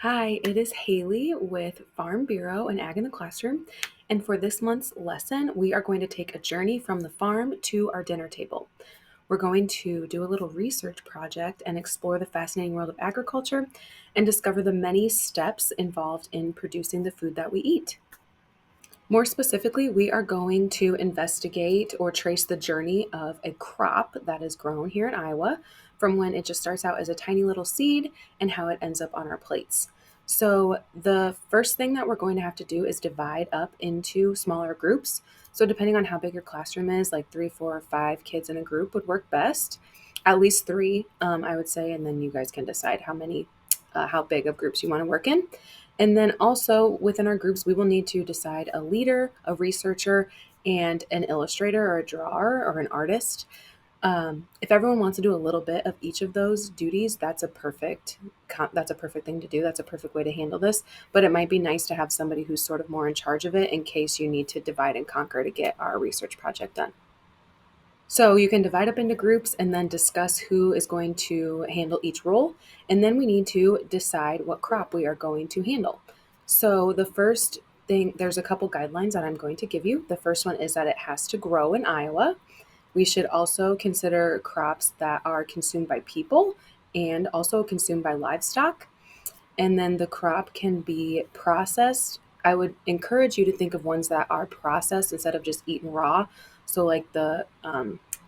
Hi, it is Haley with Farm Bureau and Ag in the Classroom. And for this month's lesson, we are going to take a journey from the farm to our dinner table. We're going to do a little research project and explore the fascinating world of agriculture and discover the many steps involved in producing the food that we eat. More specifically, we are going to investigate or trace the journey of a crop that is grown here in Iowa from when it just starts out as a tiny little seed and how it ends up on our plates. So, the first thing that we're going to have to do is divide up into smaller groups. So, depending on how big your classroom is, like 3, 4, or 5 kids in a group would work best. At least three, I would say, and then you guys can decide how big of groups you want to work in. And then also within our groups, we will need to decide a leader, a researcher, and an illustrator or a drawer or an artist. If everyone wants to do a little bit of each of those duties, that's a perfect thing to do. That's a perfect way to handle this. But it might be nice to have somebody who's sort of more in charge of it in case you need to divide and conquer to get our research project done. So you can divide up into groups and then discuss who is going to handle each role. And then we need to decide what crop we are going to handle. So the first thing, there's a couple guidelines that I'm going to give you. The first one is that it has to grow in Iowa. We should also consider crops that are consumed by people and also consumed by livestock. And then the crop can be processed. I would encourage you to think of ones that are processed instead of just eaten raw. So, like the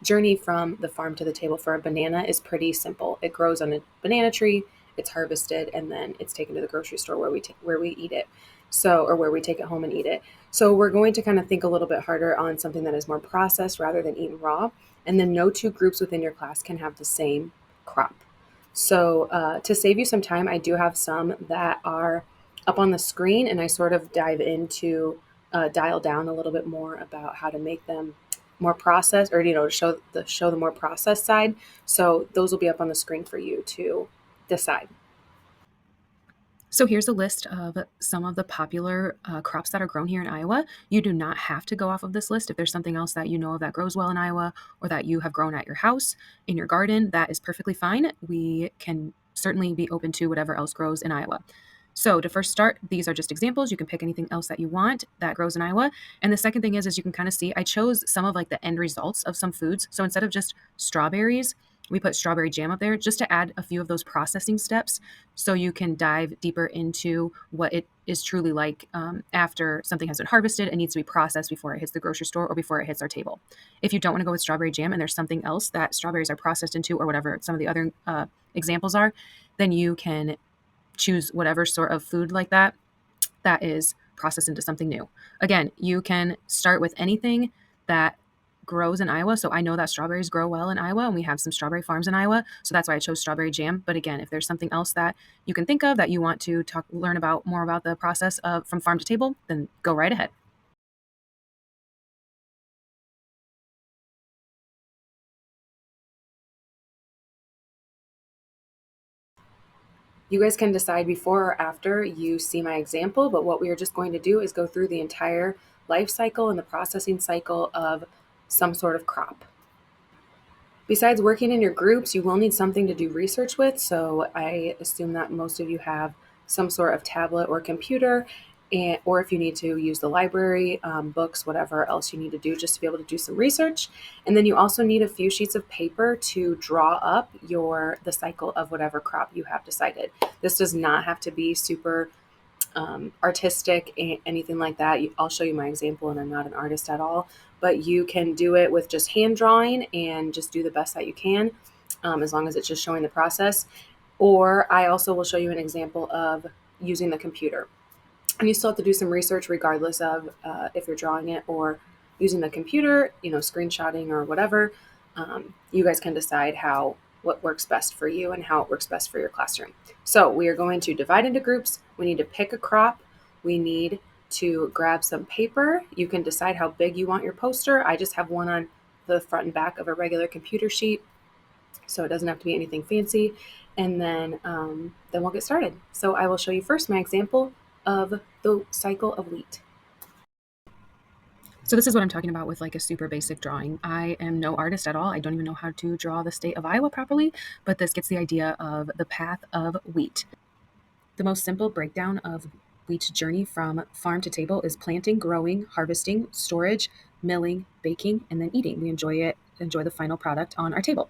journey from the farm to the table for a banana is pretty simple. It grows on a banana tree, it's harvested, and then it's taken to the grocery store where we eat it. So, or where we take it home and eat it. So, we're going to kind of think a little bit harder on something that is more processed rather than eaten raw. And then, no two groups within your class can have the same crop. So, to save you some time, I do have some that are up on the screen, and I sort of dive into dial down a little bit more about how to make them more processed, or to show the more processed side. So those will be up on the screen for you to decide. So here's a list of some of the popular crops that are grown here in Iowa. You do not have to go off of this list. If there's something else that you know of that grows well in Iowa or that you have grown at your house, in your garden, that is perfectly fine. We can certainly be open to whatever else grows in Iowa. So to first start, these are just examples. You can pick anything else that you want that grows in Iowa. And the second thing is you can kind of see, I chose some of like the end results of some foods. So instead of just strawberries, we put strawberry jam up there just to add a few of those processing steps so you can dive deeper into what it is truly like after something has been harvested and needs to be processed before it hits the grocery store or before it hits our table. If you don't want to go with strawberry jam and there's something else that strawberries are processed into or whatever some of the other examples are, then you can choose whatever sort of food like that is processed into something new. Again, you can start with anything that grows in Iowa. So I know that strawberries grow well in Iowa and we have some strawberry farms in Iowa. So that's why I chose strawberry jam. But again, if there's something else that you can think of that you want to learn about more about the process of from farm to table, then go right ahead. You guys can decide before or after you see my example, but what we are just going to do is go through the entire life cycle and the processing cycle of some sort of crop. Besides working in your groups, you will need something to do research with. So I assume that most of you have some sort of tablet or computer, or if you need to use the library, books, whatever else you need to do just to be able to do some research. And then you also need a few sheets of paper to draw up the cycle of whatever crop you have decided. This does not have to be super artistic, anything like that. I'll show you my example, and I'm not an artist at all, but you can do it with just hand drawing and just do the best that you can, as long as it's just showing the process. Or I also will show you an example of using the computer. And you still have to do some research regardless of if you're drawing it or using the computer, screenshotting or whatever. You guys can decide what works best for you and how it works best for your classroom. So we are going to divide into groups. We need to pick a crop. We need to grab some paper. You can decide how big you want your poster. I just have one on the front and back of a regular computer sheet, so it doesn't have to be anything fancy. And then we'll get started. So I will show you first my example of the cycle of wheat. So this is what I'm talking about with like a super basic drawing. I am no artist at all. I don't even know how to draw the state of Iowa properly, but this gets the idea of the path of wheat. The most simple breakdown of wheat's journey from farm to table is planting, growing, harvesting, storage, milling, baking, and then eating. We enjoy the final product on our table.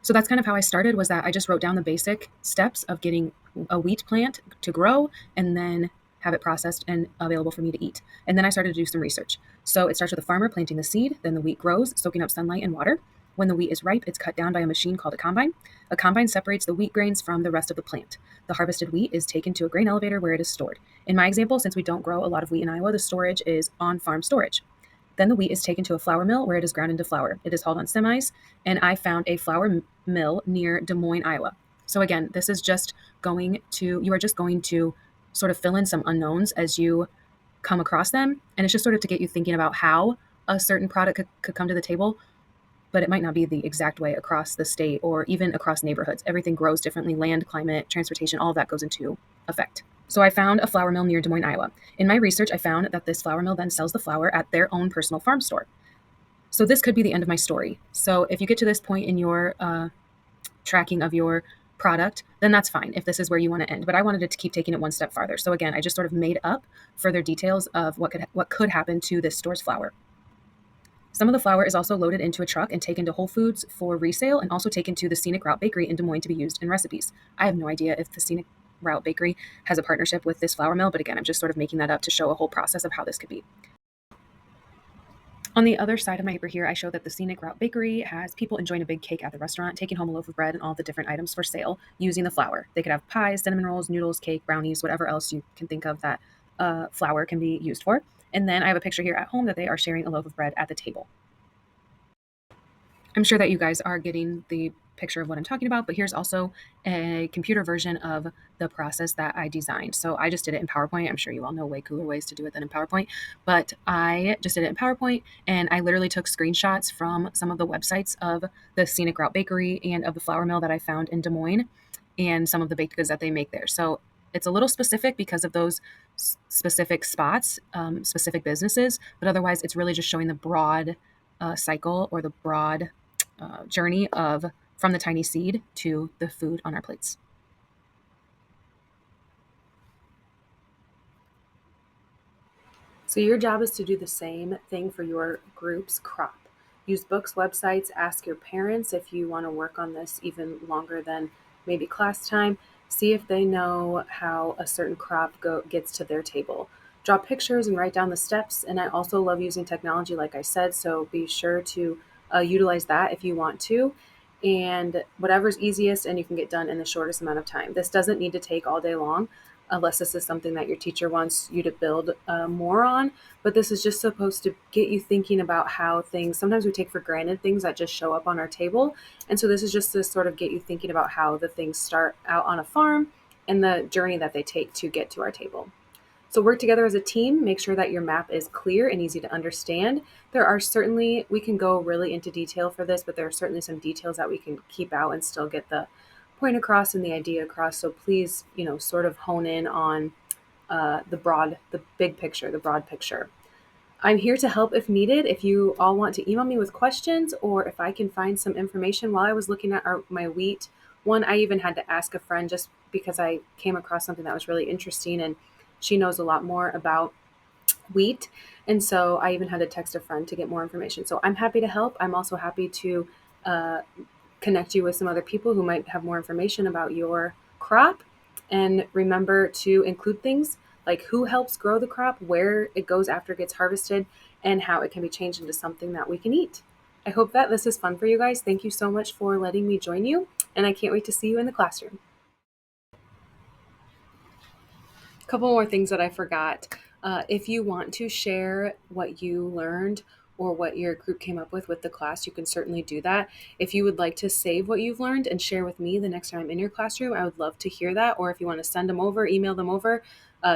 So that's kind of how I started, was that I just wrote down the basic steps of getting a wheat plant to grow and then have it processed and available for me to eat. And then I started to do some research. So it starts with a farmer planting the seed, then the wheat grows, soaking up sunlight and water. When the wheat is ripe, it's cut down by a machine called a combine. A combine separates the wheat grains from the rest of the plant. The harvested wheat is taken to a grain elevator where it is stored. In my example, since we don't grow a lot of wheat in Iowa, the storage is on-farm storage. Then the wheat is taken to a flour mill where it is ground into flour. It is hauled on semis, and I found a flour mill near Des Moines, Iowa. So again, you are just going to sort of fill in some unknowns as you come across them. And it's just sort of to get you thinking about how a certain product could come to the table, but it might not be the exact way across the state or even across neighborhoods. Everything grows differently. Land, climate, transportation, all of that goes into effect. So I found a flour mill near Des Moines, Iowa. In my research, I found that this flour mill then sells the flour at their own personal farm store. So this could be the end of my story. So if you get to this point in your tracking of your product, then that's fine if this is where you want to end. But I wanted to keep taking it one step farther. So again, I just sort of made up further details of what could happen to this store's flour. Some of the flour is also loaded into a truck and taken to Whole Foods for resale, and also taken to the Scenic Route Bakery in Des Moines to be used in recipes. I have no idea if the Scenic Route Bakery has a partnership with this flour mill, but again, I'm just sort of making that up to show a whole process of how this could be. On the other side of my paper here, I show that the Scenic Route Bakery has people enjoying a big cake at the restaurant, taking home a loaf of bread and all the different items for sale using the flour. They could have pies, cinnamon rolls, noodles, cake, brownies, whatever else you can think of that flour can be used for. And then I have a picture here at home that they are sharing a loaf of bread at the table. I'm sure that you guys are getting the picture of what I'm talking about, but here's also a computer version of the process that I designed. So I just did it in PowerPoint. I'm sure you all know way cooler ways to do it than in PowerPoint, but I just did it in PowerPoint, and I literally took screenshots from some of the websites of the Scenic Route Bakery and of the flour mill that I found in Des Moines and some of the baked goods that they make there. So it's a little specific because of those specific spots, specific businesses, but otherwise it's really just showing the broad cycle, or the broad journey of from the tiny seed to the food on our plates. So your job is to do the same thing for your group's crop. Use books, websites, ask your parents if you want to work on this even longer than maybe class time. See if they know how a certain crop gets to their table. Draw pictures and write down the steps. And I also love using technology, like I said, so be sure to utilize that if you want to. And whatever's easiest and you can get done in the shortest amount of time. This doesn't need to take all day long, unless this is something that your teacher wants you to build more on. But this is just supposed to get you thinking about how things, sometimes we take for granted things that just show up on our table. And so this is just to sort of get you thinking about how the things start out on a farm and the journey that they take to get to our table. So work together as a team, make sure that your map is clear and easy to understand. We can go really into detail for this, but there are certainly some details that we can keep out and still get the point across and the idea across. So please, sort of hone in on the big picture, the broad picture. I'm here to help if needed. If you all want to email me with questions, or if I can find some information while I was looking at my wheat one, I even had to ask a friend just because I came across something that was really interesting, and she knows a lot more about wheat. And so I even had to text a friend to get more information. So I'm happy to help. I'm also happy to connect you with some other people who might have more information about your crop. And remember to include things like who helps grow the crop, where it goes after it gets harvested, and how it can be changed into something that we can eat. I hope that this is fun for you guys. Thank you so much for letting me join you, and I can't wait to see you in the classroom. A couple more things that I forgot. If you want to share what you learned or what your group came up with the class, you can certainly do that. If you would like to save what you've learned and share with me the next time I'm in your classroom, I would love to hear that. Or if you want to send them over, email them over,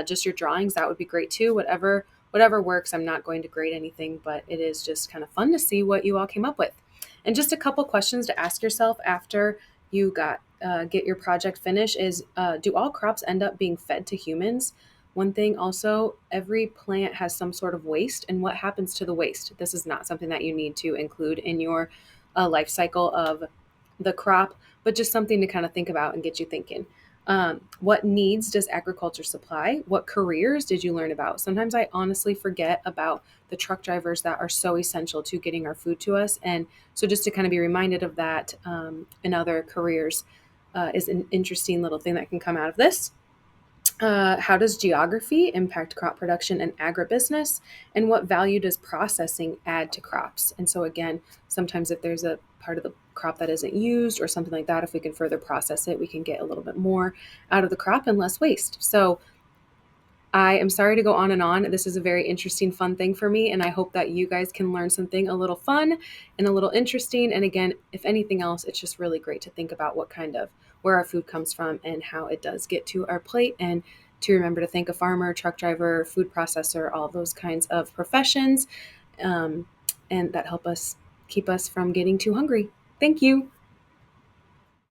just your drawings, that would be great too. Whatever works. I'm not going to grade anything, but it is just kind of fun to see what you all came up with. And just a couple questions to ask yourself after you get your project finished is, do all crops end up being fed to humans? One thing also, every plant has some sort of waste, and what happens to the waste? This is not something that you need to include in your life cycle of the crop, but just something to kind of think about and get you thinking. What needs does agriculture supply? What careers did you learn about? Sometimes I honestly forget about the truck drivers that are so essential to getting our food to us. And so just to kind of be reminded of that in other careers is an interesting little thing that can come out of this. How does geography impact crop production and agribusiness? And what value does processing add to crops? And so, again, sometimes if there's a part of the crop that isn't used or something like that, if we can further process it, we can get a little bit more out of the crop and less waste. So, I am sorry to go on and on. This is a very interesting, fun thing for me, and I hope that you guys can learn something a little fun and a little interesting. And again, if anything else, it's just really great to think about what kind of where our food comes from and how it does get to our plate, and to remember to thank a farmer, truck driver, food processor, all those kinds of professions, um, and that help us keep us from getting too hungry. Thank you.